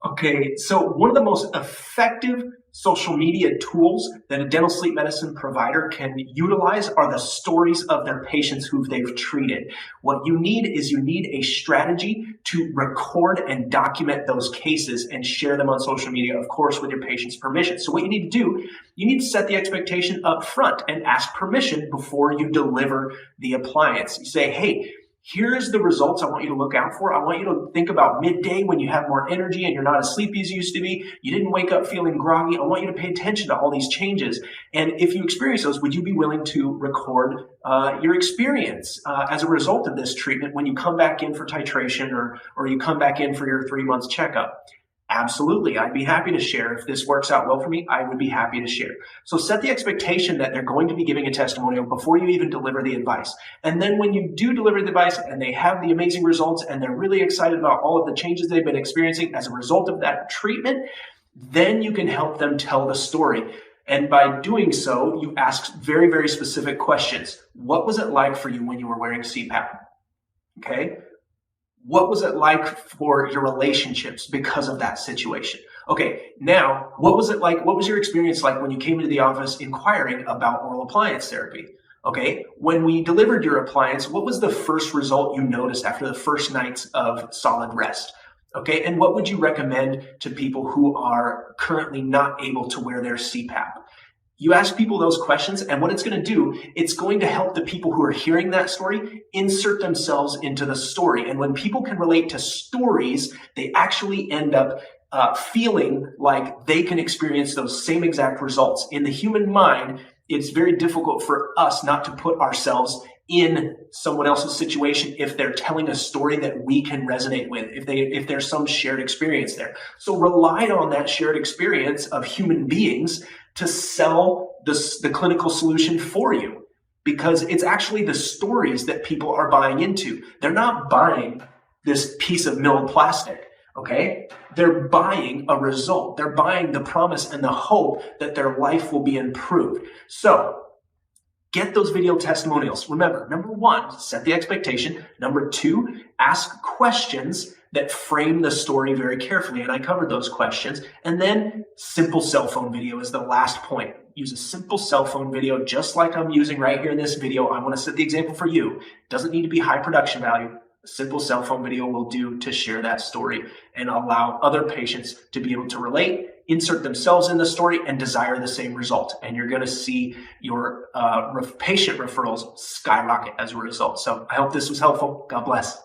Okay, so one of the most effective social media tools that a dental sleep medicine provider can utilize are the stories of their patients who they've treated. What you need is you need a strategy to record and document those cases and share them on social media, of course, with your patient's permission. So what you need to do, you need to set the expectation up front and ask permission before you deliver the appliance. You say, hey, here's the results I want you to look out for. I want you to think about midday when you have more energy and you're not as sleepy as you used to be. You didn't wake up feeling groggy. I want you to pay attention to all these changes. And if you experience those, would you be willing to record your experience as a result of this treatment when you come back in for titration or you come back in for your 3 months checkup? Absolutely. I'd be happy to share. If this works out well for me, I would be happy to share. So set the expectation that they're going to be giving a testimonial before you even deliver the advice. And then when you do deliver the advice and they have the amazing results and they're really excited about all of the changes they've been experiencing as a result of that treatment, then you can help them tell the story. And by doing so, you ask very, very specific questions. What was it like for you when you were wearing CPAP? Okay. What was it like for your relationships because of that situation? Okay, now, what was it like? What was your experience like when you came into the office inquiring about oral appliance therapy? Okay, when we delivered your appliance, what was the first result you noticed after the first nights of solid rest? Okay, and what would you recommend to people who are currently not able to wear their CPAP? You ask people those questions, and what it's going to do, it's going to help the people who are hearing that story insert themselves into the story. And when people can relate to stories, they actually end up feeling like they can experience those same exact results. In the human mind, it's very difficult for us not to put ourselves in someone else's situation if they're telling a story that we can resonate with, if there's some shared experience there. So rely on that shared experience of human beings to sell the clinical solution for you, because it's actually the stories that people are buying into. They're not buying this piece of milled plastic, okay? They're buying a result. They're buying the promise and the hope that their life will be improved. So get those video testimonials. Remember, number one, set the expectation. Number two, ask questions that frame the story very carefully. And I covered those questions. And then simple cell phone video is the last point. Use a simple cell phone video just like I'm using right here in this video. I want to set the example for you. Doesn't need to be high production value. A simple cell phone video will do to share that story and allow other patients to be able to relate, insert themselves in the story, and desire the same result. And you're going to see your patient referrals skyrocket as a result. So I hope this was helpful. God bless.